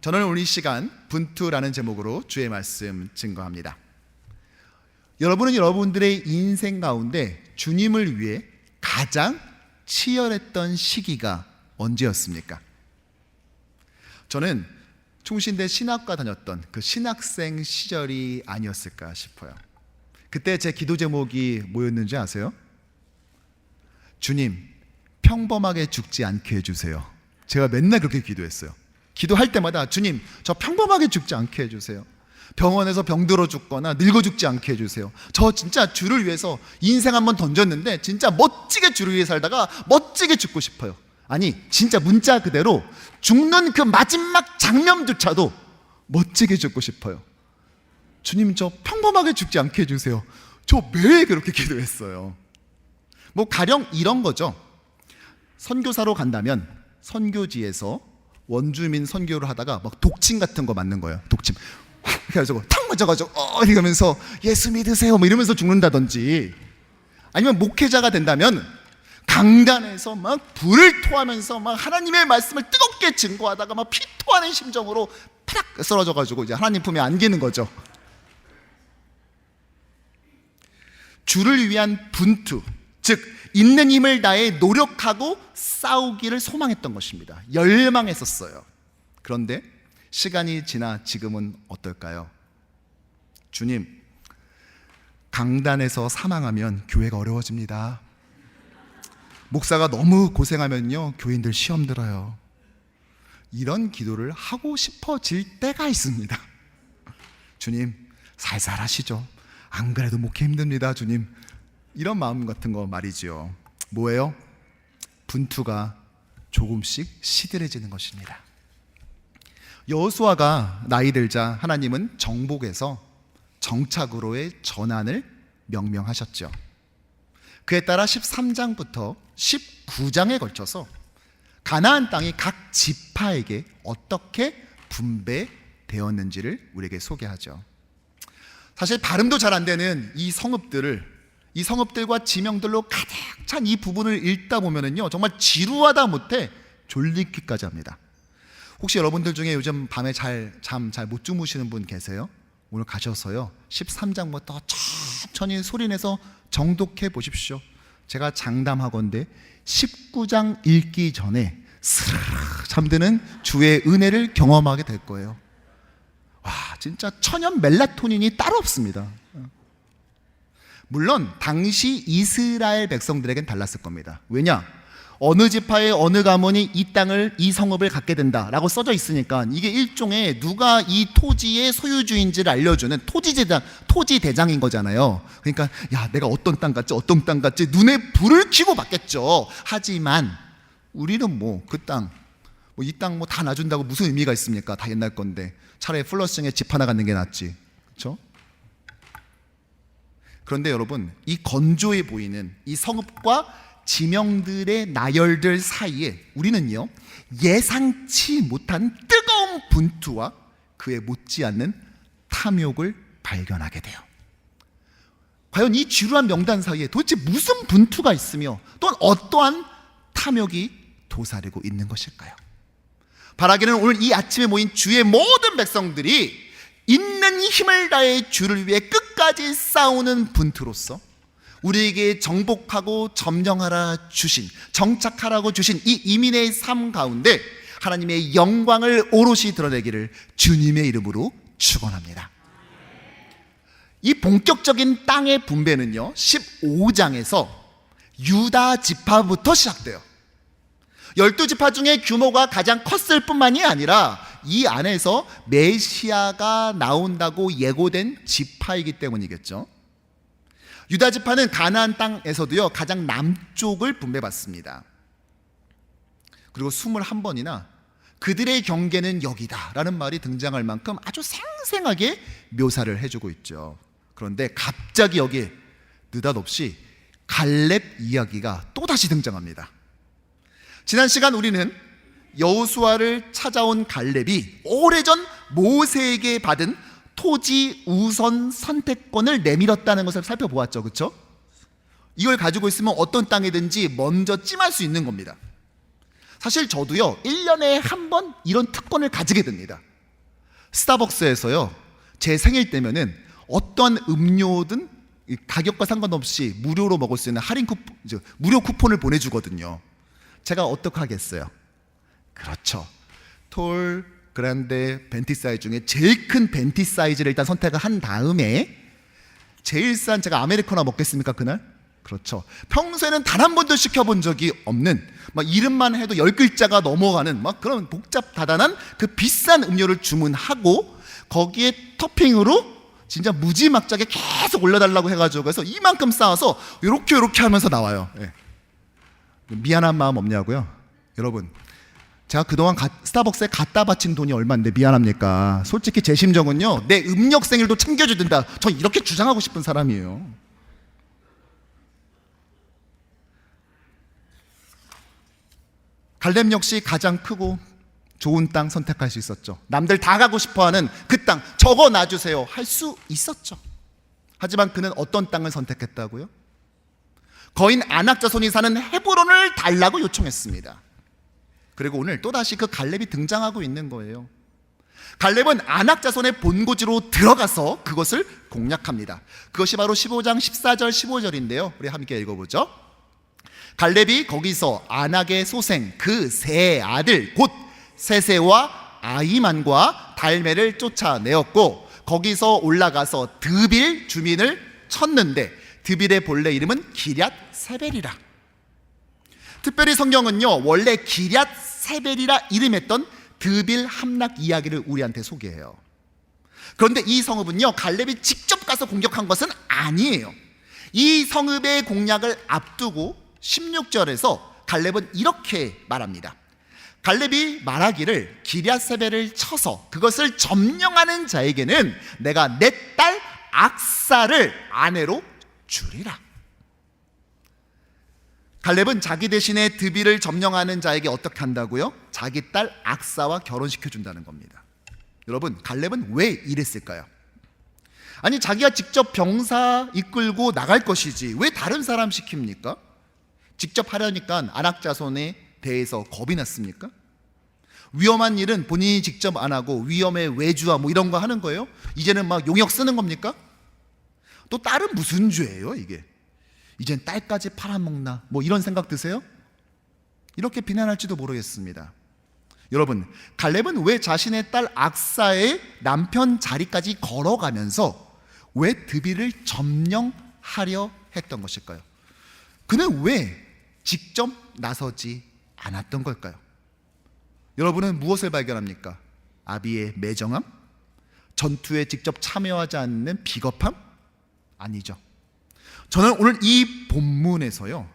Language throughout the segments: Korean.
저는 오늘 이 시간 분투라는 제목으로 주의 말씀 증거합니다. 여러분은 여러분들의 인생 가운데 주님을 위해 가장 치열했던 시기가 언제였습니까? 저는 충신대 신학과 다녔던 그 신학생 시절이 아니었을까 싶어요. 그때 제 기도 제목이 뭐였는지 아세요? 주님, 평범하게 죽지 않게 해주세요. 제가 맨날 그렇게 기도했어요. 기도할 때마다 주님, 저 평범하게 죽지 않게 해주세요. 병원에서 병들어 죽거나 늙어 죽지 않게 해주세요. 저 진짜 주를 위해서 인생 한번 던졌는데 진짜 멋지게 주를 위해 살다가 멋지게 죽고 싶어요. 아니 진짜 문자 그대로 죽는 그 마지막 장면조차도 멋지게 죽고 싶어요. 주님, 저 평범하게 죽지 않게 해주세요. 저 매일 그렇게 기도했어요. 뭐 가령 이런 거죠. 선교사로 간다면 선교지에서 원주민 선교를 하다가 막 독침 같은 거 맞는 거예요. 독침 그래가지고 탁 맞아가지고 이러면서 예수 믿으세요 뭐 이러면서 죽는다든지, 아니면 목회자가 된다면 강단에서 막 불을 토하면서 막 하나님의 말씀을 뜨겁게 증거하다가 막 피 토하는 심정으로 파닥 쓰러져가지고 이제 하나님 품에 안기는 거죠. 주를 위한 분투, 즉 있는 힘을 다해 노력하고 싸우기를 소망했던 것입니다. 열망했었어요. 그런데 시간이 지나 지금은 어떨까요? 주님, 강단에서 사망하면 교회가 어려워집니다. 목사가 너무 고생하면요 교인들 시험 들어요. 이런 기도를 하고 싶어질 때가 있습니다. 주님, 살살 하시죠. 안 그래도 목회 힘듭니다 주님. 이런 마음 같은 거 말이지요. 뭐예요? 분투가 조금씩 시들해지는 것입니다. 여호수아가 나이 들자 하나님은 정복에서 정착으로의 전환을 명령하셨죠. 그에 따라 13장부터 19장에 걸쳐서 가나안 땅이 각 지파에게 어떻게 분배되었는지를 우리에게 소개하죠. 사실 발음도 잘 안 되는 이 성읍들과 지명들로 가득 찬 이 부분을 읽다 보면은요 정말 지루하다 못해 졸리기까지 합니다. 혹시 여러분들 중에 요즘 밤에 잠 잘 못 주무시는 분 계세요? 오늘 가셔서요 13장부터 천천히 소리내서 정독해 보십시오. 제가 장담하건대 19장 읽기 전에 스르르 잠드는 주의 은혜를 경험하게 될 거예요. 와, 진짜 천연 멜라토닌이 따로 없습니다. 물론 당시 이스라엘 백성들에겐 달랐을 겁니다. 왜냐? 어느 지파의 어느 가문이 이 땅을, 이 성읍을 갖게 된다라고 써져 있으니까 이게 일종의 누가 이 토지의 소유주인지를 알려주는 토지 대장인 거잖아요. 그러니까 야, 내가 어떤 땅 같지 눈에 불을 켜고 받겠죠. 하지만 우리는 뭐 그 땅, 뭐 이 땅 뭐 다 놔준다고 무슨 의미가 있습니까? 다 옛날 건데 차라리 플러싱에 집 하나 갖는 게 낫지, 그렇죠? 그런데 여러분, 이 건조해 보이는 이 성읍과 지명들의 나열들 사이에 우리는요 예상치 못한 뜨거운 분투와 그에 못지않는 탐욕을 발견하게 돼요. 과연 이 지루한 명단 사이에 도대체 무슨 분투가 있으며 또한 어떠한 탐욕이 도사리고 있는 것일까요? 바라기는 오늘 이 아침에 모인 주의 모든 백성들이 있는 힘을 다해 주를 위해 끝까지 싸우는 분투로서 우리에게 정복하고 점령하라 주신, 정착하라고 주신 이 이민의 삶 가운데 하나님의 영광을 오롯이 드러내기를 주님의 이름으로 축원합니다. 이 본격적인 땅의 분배는요 15장에서 유다 지파부터 시작돼요. 12지파 중에 규모가 가장 컸을 뿐만이 아니라 이 안에서 메시아가 나온다고 예고된 지파이기 때문이겠죠. 유다 지파는 가나안 땅에서도요 가장 남쪽을 분배받습니다. 그리고 21번이나 그들의 경계는 여기다 라는 말이 등장할 만큼 아주 생생하게 묘사를 해주고 있죠. 그런데 갑자기 여기에 느닷없이 갈렙 이야기가 또다시 등장합니다. 지난 시간 우리는 여호수아를 찾아온 갈렙이 오래전 모세에게 받은 토지 우선 선택권을 내밀었다는 것을 살펴보았죠. 그렇죠? 이걸 가지고 있으면 어떤 땅이든지 먼저 찜할 수 있는 겁니다. 사실 저도요 1년에 한 번 이런 특권을 가지게 됩니다. 스타벅스에서요, 제 생일 때면은 어떠한 음료든 가격과 상관없이 무료로 먹을 수 있는 무료 쿠폰을 보내주거든요. 제가 어떻게 하겠어요? 그렇죠. 톨, 그란데, 벤티 사이즈 중에 제일 큰 벤티 사이즈를 일단 선택을 한 다음에 제일 싼 제가 아메리카노 먹겠습니까 그날? 그렇죠. 평소에는 단 한 번도 시켜본 적이 없는, 막 이름만 해도 10글자가 넘어가는 막 그런 복잡다단한 그 비싼 음료를 주문하고 거기에 토핑으로 진짜 무지막지하게 계속 올려달라고 해가지고 그래서 이만큼 쌓아서 요렇게 하면서 나와요. 예. 미안한 마음 없냐고요? 여러분, 제가 그동안 스타벅스에 갖다 바친 돈이 얼마인데 미안합니까? 솔직히 제 심정은요, 내 음력 생일도 챙겨주든다, 전 이렇게 주장하고 싶은 사람이에요. 갈렙 역시 가장 크고 좋은 땅 선택할 수 있었죠. 남들 다 가고 싶어하는 그 땅 저거 놔주세요 할 수 있었죠. 하지만 그는 어떤 땅을 선택했다고요? 거인 아낙 자손이 사는 헤브론을 달라고 요청했습니다. 그리고 오늘 또다시 그 갈렙이 등장하고 있는 거예요. 갈렙은 아낙 자손의 본고지로 들어가서 그것을 공략합니다. 그것이 바로 15장 14절 15절인데요 우리 함께 읽어보죠. 갈렙이 거기서 아낙의 소생 그 세 아들 곧 세세와 아히만과 달메를 쫓아내었고 거기서 올라가서 드빌 주민을 쳤는데 드빌의 본래 이름은 기럇 세벨이라. 특별히 성경은요 원래 기럇 세벨이라 이름했던 드빌 함락 이야기를 우리한테 소개해요. 그런데 이 성읍은요 갈렙이 직접 가서 공격한 것은 아니에요. 이 성읍의 공략을 앞두고 16절에서 갈렙은 이렇게 말합니다. 갈렙이 말하기를 기럇세벨을 쳐서 그것을 점령하는 자에게는 내가 내 딸 악사를 아내로 주리라. 갈렙은 자기 대신에 드빌을 점령하는 자에게 어떻게 한다고요? 자기 딸 악사와 결혼시켜 준다는 겁니다. 여러분, 갈렙은 왜 이랬을까요? 아니 자기가 직접 병사 이끌고 나갈 것이지 왜 다른 사람 시킵니까? 직접 하려니까 아낙 자손에 대해서 겁이 났습니까? 위험한 일은 본인이 직접 안 하고 위험의 외주와 뭐 이런 거 하는 거예요? 이제는 막 용역 쓰는 겁니까? 또 딸은 무슨 죄예요 이게? 이젠 딸까지 팔아먹나? 뭐 이런 생각 드세요? 이렇게 비난할지도 모르겠습니다. 여러분, 갈렙은 왜 자신의 딸 악사의 남편 자리까지 걸어가면서 왜 드빌을 점령하려 했던 것일까요? 그는 왜 직접 나서지 않았던 걸까요? 여러분은 무엇을 발견합니까? 아비의 매정함? 전투에 직접 참여하지 않는 비겁함? 아니죠. 저는 오늘 이 본문에서요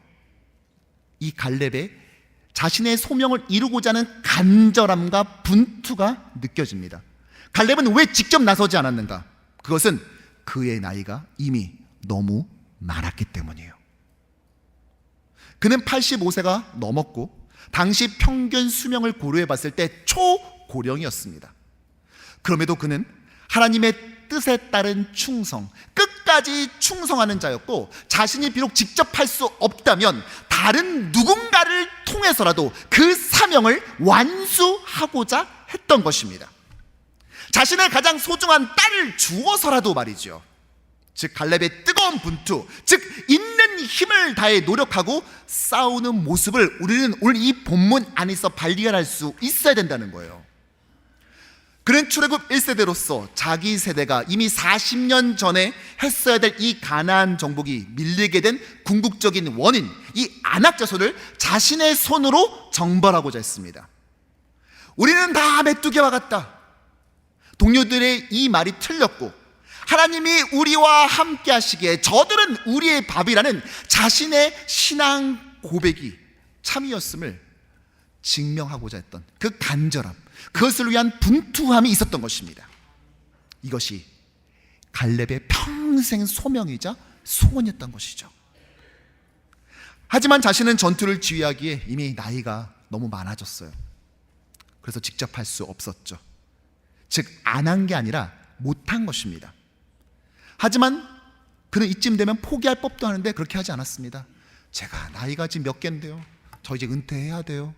이 갈렙의 자신의 소명을 이루고자 하는 간절함과 분투가 느껴집니다. 갈렙은 왜 직접 나서지 않았는가? 그것은 그의 나이가 이미 너무 많았기 때문이에요. 그는 85세가 넘었고 당시 평균 수명을 고려해 봤을 때 초고령이었습니다. 그럼에도 그는 하나님의 뜻에 따른 충성, 끝까지 충성하는 자였고 자신이 비록 직접 할 수 없다면 다른 누군가를 통해서라도 그 사명을 완수하고자 했던 것입니다. 자신의 가장 소중한 딸을 주어서라도 말이죠. 즉 갈렙의 뜨거운 분투, 즉 있는 힘을 다해 노력하고 싸우는 모습을 우리는 오늘 이 본문 안에서 발견할 수 있어야 된다는 거예요. 그는 출애굽 1세대로서 자기 세대가 이미 40년 전에 했어야 될 이 가나안 정복이 밀리게 된 궁극적인 원인, 이 아낙 자손을 자신의 손으로 정벌하고자 했습니다. 우리는 다 메뚜기와 같다. 동료들의 이 말이 틀렸고 하나님이 우리와 함께 하시기에 저들은 우리의 밥이라는 자신의 신앙 고백이 참이었음을 증명하고자 했던 그 간절함, 그것을 위한 분투함이 있었던 것입니다. 이것이 갈렙의 평생 소명이자 소원이었던 것이죠. 하지만 자신은 전투를 지휘하기에 이미 나이가 너무 많아졌어요. 그래서 직접 할 수 없었죠. 즉 안 한 게 아니라 못한 것입니다. 하지만 그는 이쯤 되면 포기할 법도 하는데 그렇게 하지 않았습니다. 제가 나이가 지금 몇 개인데요, 저 이제 은퇴해야 돼요.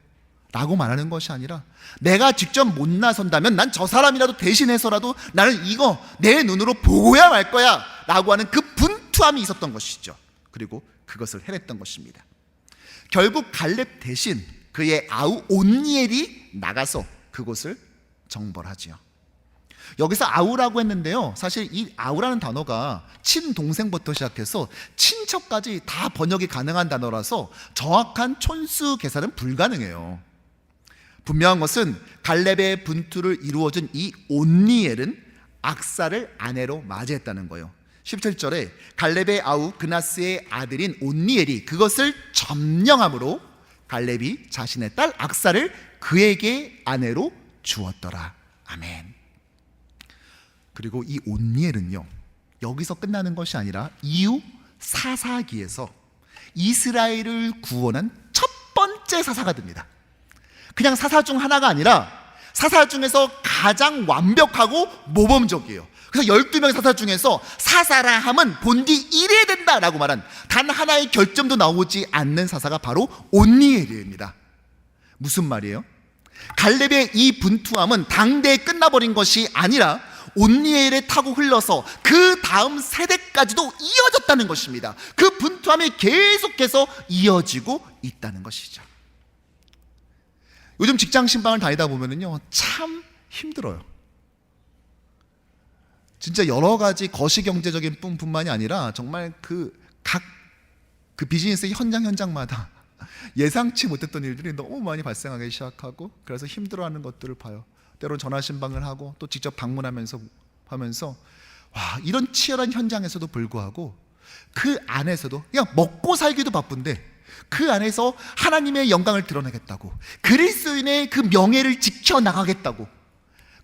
라고 말하는 것이 아니라 내가 직접 못 나선다면 난 저 사람이라도 대신해서라도 나는 이거 내 눈으로 보고야 말 거야 라고 하는 그 분투함이 있었던 것이죠. 그리고 그것을 해냈던 것입니다. 결국 갈렙 대신 그의 아우 온니엘이 나가서 그곳을 정벌하지요. 여기서 아우라고 했는데요, 사실 이 아우라는 단어가 친동생부터 시작해서 친척까지 다 번역이 가능한 단어라서 정확한 촌수 계산은 불가능해요. 분명한 것은 갈렙의 분투를 이루어준 이 온니엘은 악사를 아내로 맞이했다는 거예요. 17절에 갈렙의 아우 그나스의 아들인 온니엘이 그것을 점령함으로 갈렙이 자신의 딸 악사를 그에게 아내로 주었더라. 아멘. 그리고 이 온니엘은요, 여기서 끝나는 것이 아니라 이후 사사기에서 이스라엘을 구원한 첫 번째 사사가 됩니다. 그냥 사사 중 하나가 아니라 사사 중에서 가장 완벽하고 모범적이에요. 그래서 12명의 사사 중에서 사사라 함은 본디 이래야 된다라고 말한 단 하나의 결점도 나오지 않는 사사가 바로 온니엘입니다. 무슨 말이에요? 갈렙의 이 분투함은 당대에 끝나버린 것이 아니라 온니엘에 타고 흘러서 그 다음 세대까지도 이어졌다는 것입니다. 그 분투함이 계속해서 이어지고 있다는 것이죠. 요즘 직장 신방을 다니다 보면은요, 참 힘들어요. 진짜 여러 가지 거시경제적인 뿐만이 아니라 정말 그 비즈니스의 현장마다 예상치 못했던 일들이 너무 많이 발생하기 시작하고, 그래서 힘들어하는 것들을 봐요. 때로는 전화 신방을 하고 또 직접 방문하면서 와, 이런 치열한 현장에서도 불구하고 그 안에서도 그냥 먹고 살기도 바쁜데 그 안에서 하나님의 영광을 드러내겠다고, 그리스도인의 그 명예를 지켜나가겠다고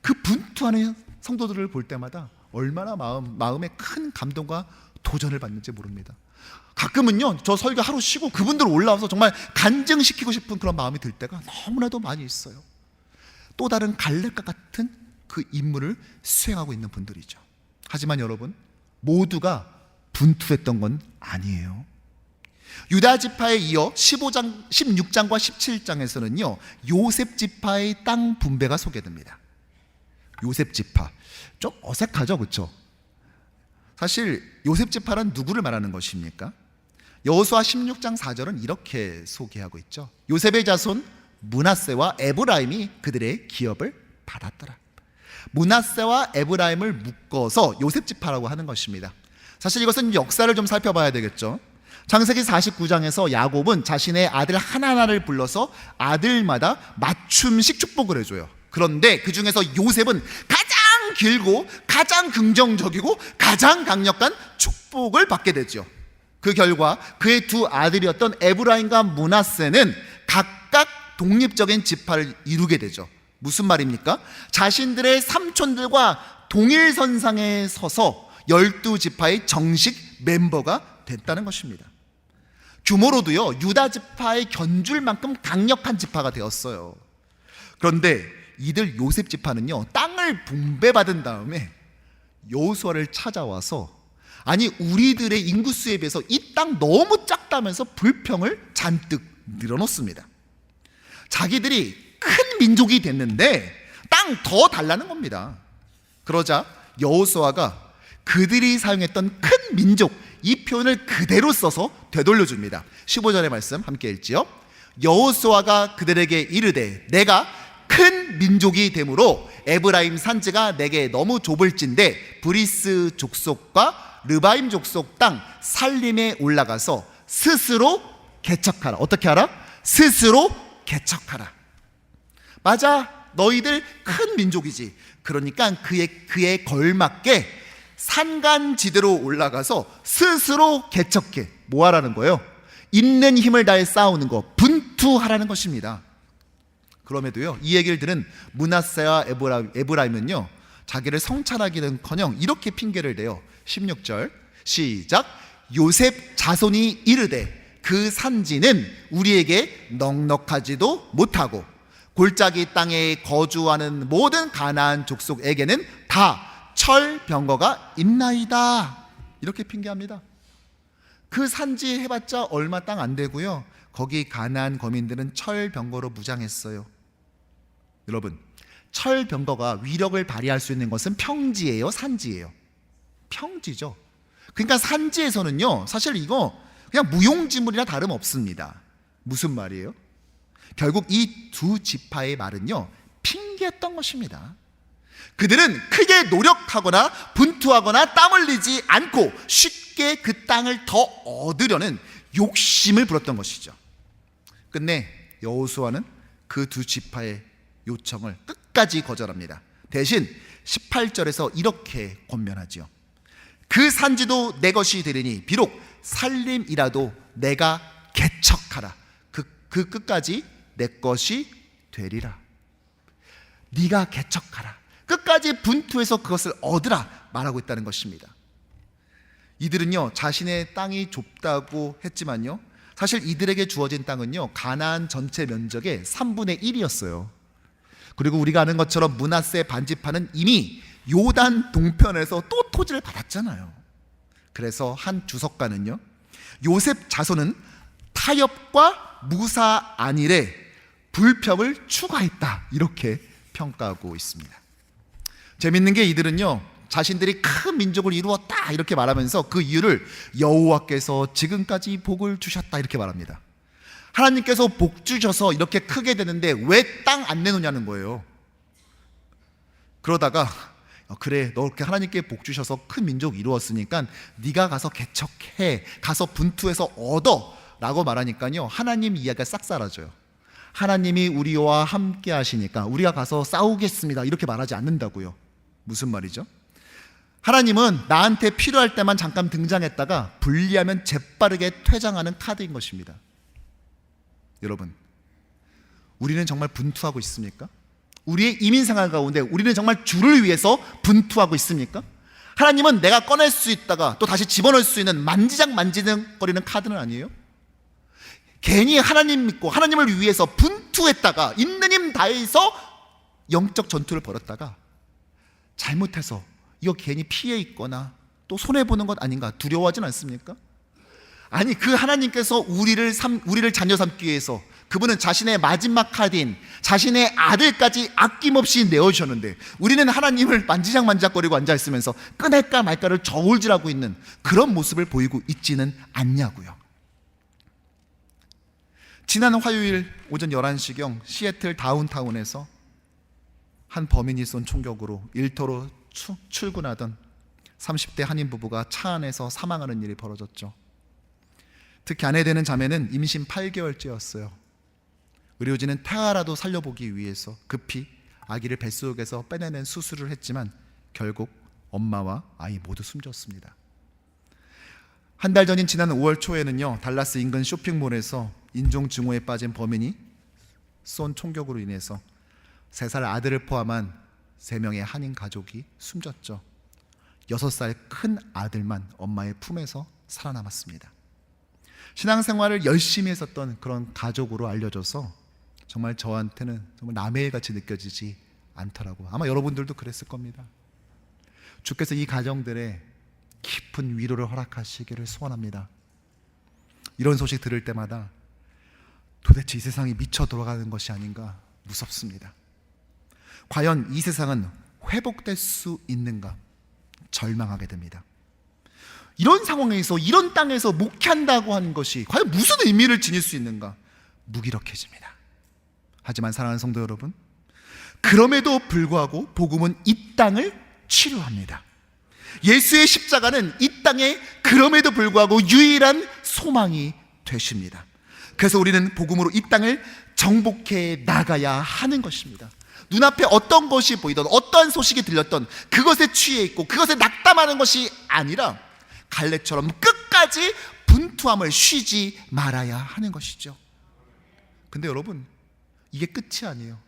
그 분투하는 성도들을 볼 때마다 얼마나 마음에 큰 감동과 도전을 받는지 모릅니다. 가끔은요, 저 설교 하루 쉬고 그분들 올라와서 정말 간증시키고 싶은 그런 마음이 들 때가 너무나도 많이 있어요. 또 다른 갈렙과 같은 그 임무를 수행하고 있는 분들이죠. 하지만 여러분, 모두가 분투했던 건 아니에요. 유다 지파에 이어 16장과 17장에서는요 요셉 지파의 땅 분배가 소개됩니다. 요셉 지파, 좀 어색하죠, 그렇죠? 사실 요셉 지파란 누구를 말하는 것입니까? 여호수아 16장 4절은 이렇게 소개하고 있죠. 요셉의 자손 므낫세와 에브라임이 그들의 기업을 받았더라. 므낫세와 에브라임을 묶어서 요셉 지파라고 하는 것입니다. 사실 이것은 역사를 좀 살펴봐야 되겠죠. 창세기 49장에서 야곱은 자신의 아들 하나하나를 불러서 아들마다 맞춤식 축복을 해줘요. 그런데 그 중에서 요셉은 가장 길고 가장 긍정적이고 가장 강력한 축복을 받게 되죠. 그 결과 그의 두 아들이었던 에브라임과 므낫세는 각각 독립적인 지파를 이루게 되죠. 무슨 말입니까? 자신들의 삼촌들과 동일선상에 서서 12지파의 정식 멤버가 됐다는 것입니다. 규모로도요, 유다 지파에 견줄 만큼 강력한 지파가 되었어요. 그런데 이들 요셉 지파는요, 땅을 분배받은 다음에 여호수아를 찾아와서, 아니 우리들의 인구수에 비해서 이 땅 너무 작다면서 불평을 잔뜩 늘어놓습니다. 자기들이 큰 민족이 됐는데 땅 더 달라는 겁니다. 그러자 여호수아가 그들이 사용했던 큰 민족, 이 표현을 그대로 써서 되돌려줍니다. 15절의 말씀 함께 읽지요. 여호수아가 그들에게 이르되 내가 큰 민족이 되므로 에브라임 산지가 내게 너무 좁을진데 브리스 족속과 르바임 족속 땅 살림에 올라가서 스스로 개척하라. 어떻게 하라? 스스로 개척하라. 맞아, 너희들 큰 민족이지. 그러니까 그에 걸맞게 산간지대로 올라가서 스스로 개척해. 뭐 하라는 거예요? 있는 힘을 다해 싸우는 거, 분투하라는 것입니다. 그럼에도요, 이 얘기를 들은 므낫세와 에브라임은요, 자기를 성찰하기는커녕 이렇게 핑계를 대요. 16절 시작. 요셉 자손이 이르되 그 산지는 우리에게 넉넉하지도 못하고 골짜기 땅에 거주하는 모든 가나안 족속에게는 다 철병거가 있나이다. 이렇게 핑계합니다. 그 산지 해봤자 얼마 땅 안 되고요, 거기 가나안 거민들은 철병거로 무장했어요. 여러분, 철병거가 위력을 발휘할 수 있는 것은 평지예요, 산지예요? 평지죠. 그러니까 산지에서는요, 사실 이거 그냥 무용지물이나 다름없습니다. 무슨 말이에요? 결국 이 두 지파의 말은요, 핑계였던 것입니다. 그들은 크게 노력하거나 분투하거나 땀 흘리지 않고 쉽게 그 땅을 더 얻으려는 욕심을 부렸던 것이죠. 끝내 여호수아는 그 두 지파의 요청을 끝까지 거절합니다. 대신 18절에서 이렇게 권면하지요. 그 산지도 내 것이 되리니 비록 살림이라도 내가 개척하라. 그 끝까지 내 것이 되리라. 네가 개척하라. 끝까지 분투해서 그것을 얻으라 말하고 있다는 것입니다. 이들은요, 자신의 땅이 좁다고 했지만요, 사실 이들에게 주어진 땅은요, 가나안 전체 면적의 3분의 1이었어요. 그리고 우리가 아는 것처럼 므낫세 반지파는 이미 요단 동편에서 또 토지를 받았잖아요. 그래서 한 주석가는요, 요셉 자손은 타협과 무사 안일에 불평을 추가했다, 이렇게 평가하고 있습니다. 재밌는 게 이들은요, 자신들이 큰 민족을 이루었다 이렇게 말하면서 그 이유를 여호와께서 지금까지 복을 주셨다 이렇게 말합니다. 하나님께서 복 주셔서 이렇게 크게 되는데 왜 땅 안 내놓냐는 거예요. 그러다가 그래, 너 이렇게 하나님께 복 주셔서 큰 민족 이루었으니까 네가 가서 개척해, 가서 분투해서 얻어 라고 말하니까요, 하나님 이야기가 싹 사라져요. 하나님이 우리와 함께 하시니까 우리가 가서 싸우겠습니다 이렇게 말하지 않는다고요. 무슨 말이죠? 하나님은 나한테 필요할 때만 잠깐 등장했다가 불리하면 재빠르게 퇴장하는 카드인 것입니다. 여러분, 우리는 정말 분투하고 있습니까? 우리의 이민생활 가운데 우리는 정말 주를 위해서 분투하고 있습니까? 하나님은 내가 꺼낼 수 있다가 또 다시 집어넣을 수 있는 만지작거리는 카드는 아니에요? 괜히 하나님 믿고 하나님을 위해서 분투했다가 있는 힘 다해서 영적 전투를 벌였다가 잘못해서 이거 괜히 피해 있거나 또 손해보는 것 아닌가 두려워하진 않습니까? 아니, 그 하나님께서 우리를 자녀 삼기 위해서 그분은 자신의 마지막 카드인 자신의 아들까지 아낌없이 내어주셨는데 우리는 하나님을 만지작거리고 앉아있으면서 꺼낼까 말까를 저울질하고 있는 그런 모습을 보이고 있지는 않냐고요. 지난 화요일 오전 11시경 시애틀 다운타운에서 한 범인이 쏜 총격으로 일터로 출근하던 30대 한인 부부가 차 안에서 사망하는 일이 벌어졌죠. 특히 아내 되는 자매는 임신 8개월째였어요. 의료진은 태아라도 살려보기 위해서 급히 아기를 뱃속에서 빼내는 수술을 했지만 결국 엄마와 아이 모두 숨졌습니다. 한 달 전인 지난 5월 초에는요, 달라스 인근 쇼핑몰에서 인종 증오에 빠진 범인이 쏜 총격으로 인해서 3살 아들을 포함한 3명의 한인 가족이 숨졌죠. 6살 큰 아들만 엄마의 품에서 살아남았습니다. 신앙생활을 열심히 했었던 그런 가족으로 알려져서 정말 저한테는 정말 남의 일같이 느껴지지 않더라고요. 아마 여러분들도 그랬을 겁니다. 주께서 이 가정들에 깊은 위로를 허락하시기를 소원합니다. 이런 소식 들을 때마다 도대체 이 세상이 미쳐 돌아가는 것이 아닌가 무섭습니다. 과연 이 세상은 회복될 수 있는가 절망하게 됩니다. 이런 상황에서 이런 땅에서 목회한다고 하는 것이 과연 무슨 의미를 지닐 수 있는가 무기력해집니다. 하지만 사랑하는 성도 여러분, 그럼에도 불구하고 복음은 이 땅을 치료합니다. 예수의 십자가는 이 땅에 그럼에도 불구하고 유일한 소망이 되십니다. 그래서 우리는 복음으로 이 땅을 정복해 나가야 하는 것입니다. 눈앞에 어떤 것이 보이던 어떠한 소식이 들렸던 그것에 취해 있고 그것에 낙담하는 것이 아니라 갈렙처럼 끝까지 분투함을 쉬지 말아야 하는 것이죠. 근데 여러분, 이게 끝이 아니에요.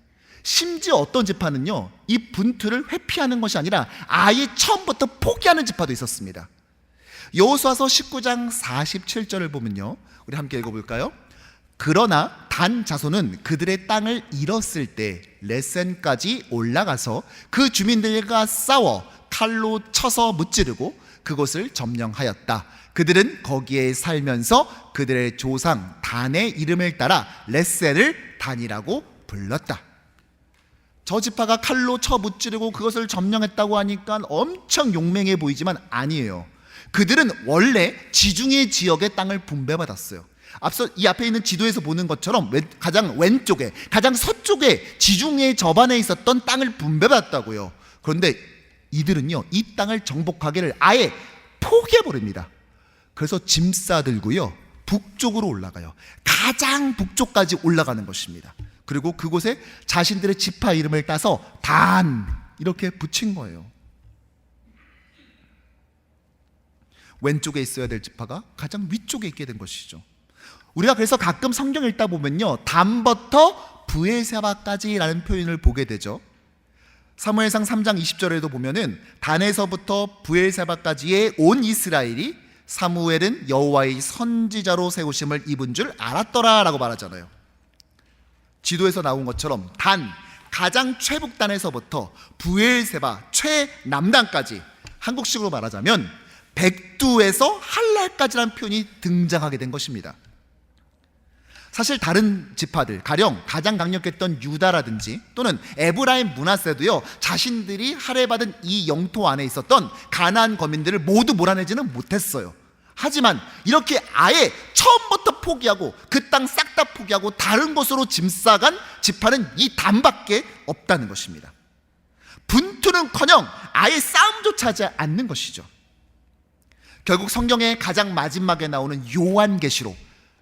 심지어 어떤 지파는요, 이 분투를 회피하는 것이 아니라 아예 처음부터 포기하는 지파도 있었습니다. 여호수아서 19장 47절을 보면요, 우리 함께 읽어볼까요? 그러나 단 자손은 그들의 땅을 잃었을 때 레센까지 올라가서 그 주민들과 싸워 칼로 쳐서 무찌르고 그곳을 점령하였다. 그들은 거기에 살면서 그들의 조상 단의 이름을 따라 레셀을 단이라고 불렀다. 저 지파가 칼로 쳐무찌르고 그것을 점령했다고 하니까 엄청 용맹해 보이지만 아니에요. 그들은 원래 지중해 지역의 땅을 분배받았어요. 앞서 이 앞에 있는 지도에서 보는 것처럼 가장 왼쪽에, 가장 서쪽에 지중해 접안에 있었던 땅을 분배받았다고요. 그런데 이들은요, 이 땅을 정복하기를 아예 포기해버립니다. 그래서 짐 싸들고요, 북쪽으로 올라가요. 가장 북쪽까지 올라가는 것입니다. 그리고 그곳에 자신들의 지파 이름을 따서 단 이렇게 붙인 거예요. 왼쪽에 있어야 될 지파가 가장 위쪽에 있게 된 것이죠. 우리가 그래서 가끔 성경 읽다 보면요, 단부터 브에세바까지라는 표현을 보게 되죠. 사무엘상 3장 20절에도 보면은 단에서부터 브엘세바까지의 온 이스라엘이 사무엘은 여호와의 선지자로 세우심을 입은 줄 알았더라 라고 말하잖아요. 지도에서 나온 것처럼 단, 가장 최북단에서부터 브엘세바 최남단까지, 한국식으로 말하자면 백두에서 할랄까지라는 표현이 등장하게 된 것입니다. 사실 다른 지파들, 가령 가장 강력했던 유다라든지 또는 에브라임 므낫세도요, 자신들이 할애받은 이 영토 안에 있었던 가나안 거민들을 모두 몰아내지는 못했어요. 하지만 이렇게 아예 처음부터 포기하고 그 땅 싹 다 포기하고 다른 곳으로 짐 싸간 지파는 이 단밖에 없다는 것입니다. 분투는커녕 아예 싸움조차 하지 않는 것이죠. 결국 성경의 가장 마지막에 나오는 요한계시록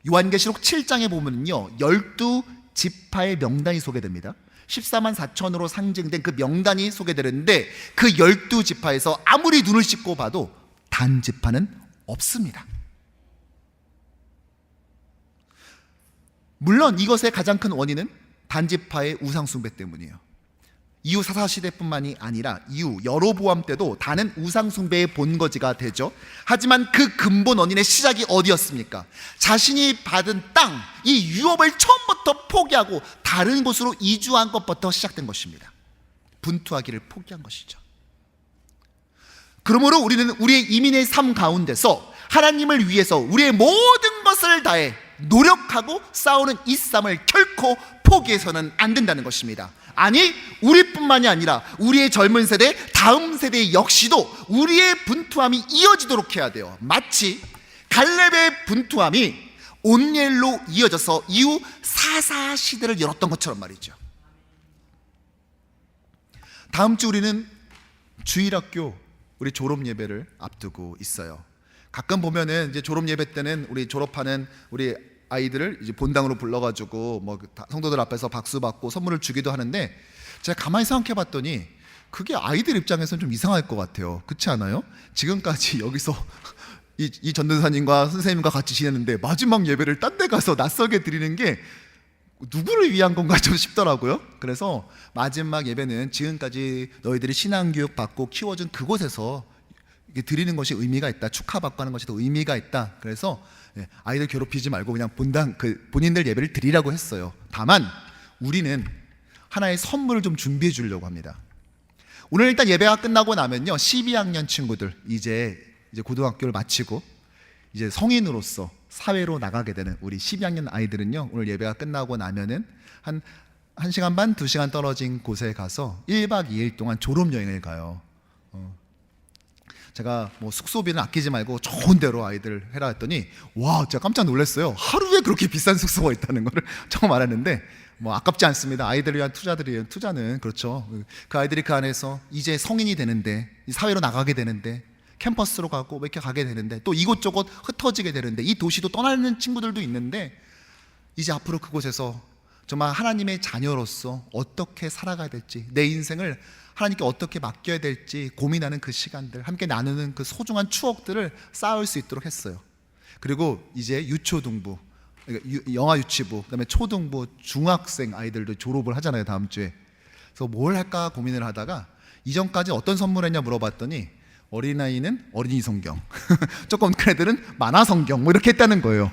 7장에 보면요, 12지파의 명단이 소개됩니다. 14만 4천으로 상징된 그 명단이 소개되는데 그 12지파에서 아무리 눈을 씻고 봐도 단 지파는 없습니다. 물론 이것의 가장 큰 원인은 단지파의 우상숭배 때문이에요. 이후 사사시대뿐만이 아니라 이후 여로보암 때도 단은 우상숭배의 본거지가 되죠. 하지만 그 근본 원인의 시작이 어디였습니까? 자신이 받은 땅, 이 유업을 처음부터 포기하고 다른 곳으로 이주한 것부터 시작된 것입니다. 분투하기를 포기한 것이죠. 그러므로 우리는 우리의 이민의 삶 가운데서 하나님을 위해서 우리의 모든 것을 다해 노력하고 싸우는 이 삶을 결코 포기해서는 안 된다는 것입니다. 아니, 우리뿐만이 아니라 우리의 젊은 세대, 다음 세대 역시도 우리의 분투함이 이어지도록 해야 돼요. 마치 갈렙의 분투함이 온니엘로 이어져서 이후 사사시대를 열었던 것처럼 말이죠. 다음 주 우리는 주일학교 우리 졸업 예배를 앞두고 있어요. 가끔 보면은 이제 졸업 예배 때는 우리 졸업하는 우리 아이들을 이제 본당으로 불러가지고 뭐 성도들 앞에서 박수 받고 선물을 주기도 하는데, 제가 가만히 생각해 봤더니 그게 아이들 입장에서는 좀 이상할 것 같아요. 그렇지 않아요? 지금까지 여기서 이 전도사님과 선생님과 같이 지냈는데 마지막 예배를 딴 데 가서 낯설게 드리는 게 누구를 위한 건가 좀 싶더라고요. 그래서 마지막 예배는 지금까지 너희들이 신앙교육 받고 키워준 그곳에서 드리는 것이 의미가 있다. 축하받고 하는 것이 더 의미가 있다. 그래서 아이들 괴롭히지 말고 그냥 본당 본인들 예배를 드리라고 했어요. 다만 우리는 하나의 선물을 좀 준비해 주려고 합니다. 오늘 일단 예배가 끝나고 나면요, 12학년 친구들 이제 고등학교를 마치고 이제 성인으로서 사회로 나가게 되는 우리 12학년 아이들은요, 오늘 예배가 끝나고 나면은 한 1시간 반, 2시간 떨어진 곳에 가서 1박 2일 동안 졸업여행을 가요. 제가 뭐 숙소비는 아끼지 말고 좋은 데로 아이들 해라 했더니 와, 제가 깜짝 놀랐어요. 하루에 그렇게 비싼 숙소가 있다는 거를 처음 알았는데, 뭐 아깝지 않습니다. 아이들을 위한 투자들이에요. 투자는 그렇죠. 그 아이들이 그 안에서 이제 성인이 되는데, 사회로 나가게 되는데, 캠퍼스로 가고 이렇게 가게 되는데, 또 이곳저곳 흩어지게 되는데, 이 도시도 떠나는 친구들도 있는데, 이제 앞으로 그곳에서 정말 하나님의 자녀로서 어떻게 살아가야 될지, 내 인생을 하나님께 어떻게 맡겨야 될지 고민하는 그 시간들, 함께 나누는 그 소중한 추억들을 쌓을 수 있도록 했어요. 그리고 이제 유초등부, 영아 유치부, 그다음에 초등부, 중학생 아이들도 졸업을 하잖아요, 다음 주에. 그래서 뭘 할까 고민을 하다가 이전까지 어떤 선물을 했냐 물어봤더니 어린아이는 어린이 성경, 조금 큰 애들은 만화 성경 뭐 이렇게 했다는 거예요.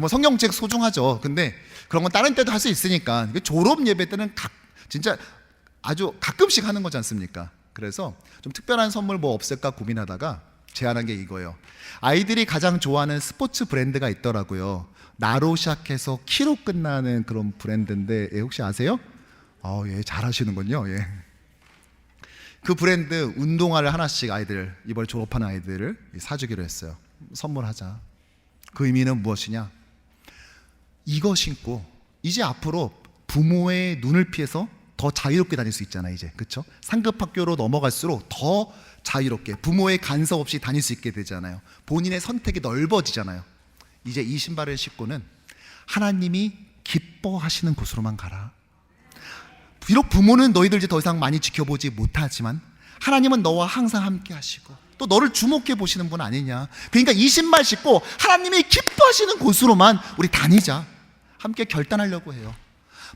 뭐 성경책 소중하죠. 근데 그런 건 다른 때도 할 수 있으니까 졸업 예배 때는 진짜 아주 가끔씩 하는 거지 않습니까? 그래서 좀 특별한 선물 뭐 없을까 고민하다가 제안한 게 이거예요. 아이들이 가장 좋아하는 스포츠 브랜드가 있더라고요. 나로 시작해서 키로 끝나는 그런 브랜드인데 혹시 아세요? 예, 잘 하시는군요. 예. 그 브랜드 운동화를 하나씩 아이들, 이번에 졸업하는 아이들을 사주기로 했어요. 선물하자. 그 의미는 무엇이냐? 이거 신고 이제 앞으로 부모의 눈을 피해서 더 자유롭게 다닐 수 있잖아요. 이제 그렇죠? 상급 학교로 넘어갈수록 더 자유롭게 부모의 간섭 없이 다닐 수 있게 되잖아요. 본인의 선택이 넓어지잖아요. 이제 이 신발을 신고는 하나님이 기뻐하시는 곳으로만 가라. 비록 부모는 너희들 이제 더 이상 많이 지켜보지 못하지만 하나님은 너와 항상 함께 하시고 또 너를 주목해 보시는 분 아니냐. 그러니까 이 신발 신고 하나님이 기뻐하시는 곳으로만 우리 다니자. 함께 결단하려고 해요.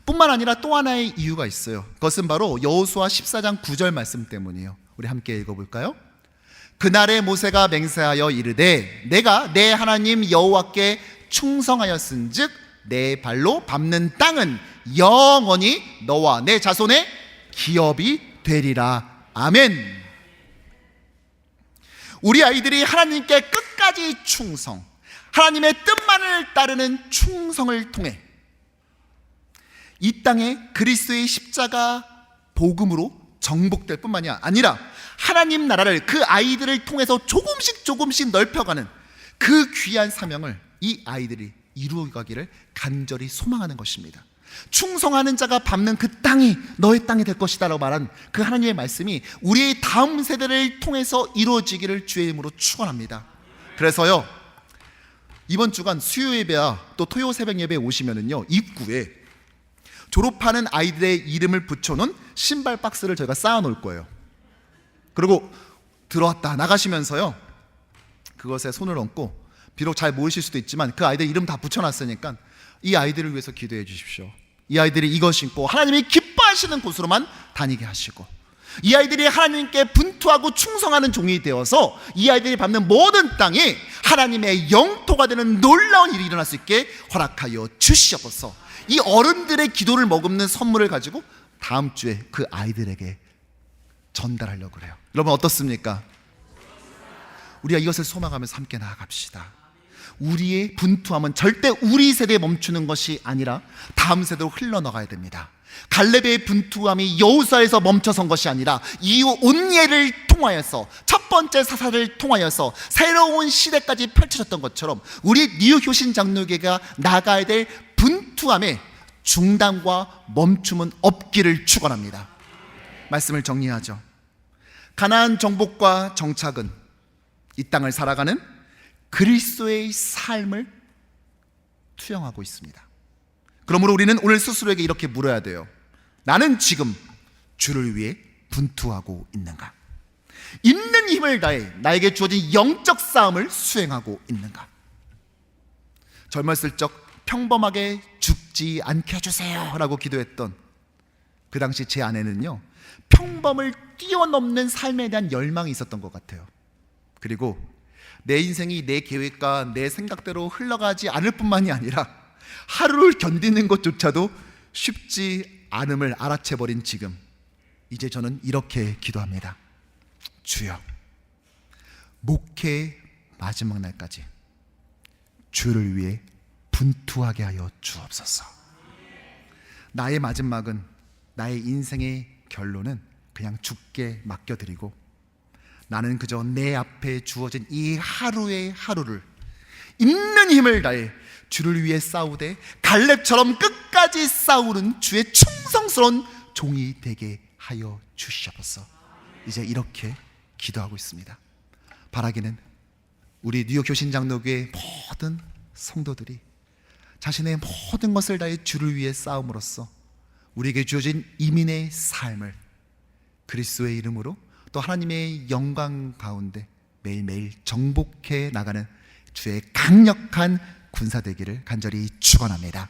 뿐만 아니라 또 하나의 이유가 있어요. 그것은 바로 여호수아 14장 9절 말씀 때문이에요. 우리 함께 읽어볼까요? 그날에 모세가 맹세하여 이르되 내가 내 하나님 여호와께 충성하였은즉 내 발로 밟는 땅은 영원히 너와 내 자손의 기업이 되리라. 아멘. 우리 아이들이 하나님께 끝까지 충성, 하나님의 뜻만을 따르는 충성을 통해 이 땅에 그리스도의 십자가 복음으로 정복될 뿐만이 아니라 하나님 나라를 그 아이들을 통해서 조금씩 넓혀가는 그 귀한 사명을 이 아이들이 이루어가기를 간절히 소망하는 것입니다. 충성하는 자가 밟는 그 땅이 너의 땅이 될 것이다 라고 말한 그 하나님의 말씀이 우리의 다음 세대를 통해서 이루어지기를 주의 이름으로 축원합니다. 그래서요, 이번 주간 수요 예배와 또 토요 새벽 예배에 오시면은요, 입구에 졸업하는 아이들의 이름을 붙여놓은 신발 박스를 저희가 쌓아 놓을 거예요. 그리고 들어왔다 나가시면서요, 그것에 손을 얹고, 비록 잘 모르실 수도 있지만 그 아이들 이름 다 붙여놨으니까 이 아이들을 위해서 기도해 주십시오. 이 아이들이 이것 신고 하나님이 기뻐하시는 곳으로만 다니게 하시고, 이 아이들이 하나님께 분투하고 충성하는 종이 되어서 이 아이들이 밟는 모든 땅이 하나님의 영토가 되는 놀라운 일이 일어날 수 있게 허락하여 주시옵소서. 이 어른들의 기도를 머금는 선물을 가지고 다음 주에 그 아이들에게 전달하려고 그래요. 여러분 어떻습니까? 우리가 이것을 소망하면서 함께 나아갑시다. 우리의 분투함은 절대 우리 세대에 멈추는 것이 아니라 다음 세대로 흘러나가야 됩니다. 갈렙의 분투함이 여호수아에서 멈춰선 것이 아니라 이후 온예를 통하여서 첫 번째 사사를 통하여서 새로운 시대까지 펼쳐졌던 것처럼 우리 뉴효신 장로교회가 나가야 될 분투함의 중단과 멈춤은 없기를 축원합니다. 말씀을 정리하죠. 가나안 정복과 정착은 이 땅을 살아가는 그리스도의 삶을 투영하고 있습니다. 그러므로 우리는 오늘 스스로에게 이렇게 물어야 돼요. 나는 지금 주를 위해 분투하고 있는가? 있는 힘을 다해 나에게 주어진 영적 싸움을 수행하고 있는가? 젊었을 적 평범하게 죽지 않게 해주세요 라고 기도했던 그 당시 제 아내는요, 평범을 뛰어넘는 삶에 대한 열망이 있었던 것 같아요. 그리고 내 인생이 내 계획과 내 생각대로 흘러가지 않을 뿐만이 아니라 하루를 견디는 것조차도 쉽지 않음을 알아채버린 지금, 이제 저는 이렇게 기도합니다. 주여, 목회의 마지막 날까지 주를 위해 분투하게 하여 주옵소서. 나의 마지막은, 나의 인생의 결론은 그냥 주께 맡겨드리고 나는 그저 내 앞에 주어진 이 하루의 하루를 있는 힘을 다해 주를 위해 싸우되 갈렙처럼 끝까지 싸우는 주의 충성스러운 종이 되게 하여 주시옵소서. 이제 이렇게 기도하고 있습니다. 바라기는 우리 뉴욕 교신장로교회 모든 성도들이 자신의 모든 것을 다해 주를 위해 싸움으로써 우리에게 주어진 이민의 삶을 그리스도의 이름으로 또 하나님의 영광 가운데 매일매일 정복해 나가는 주의 강력한 군사 되기를 간절히 축원합니다.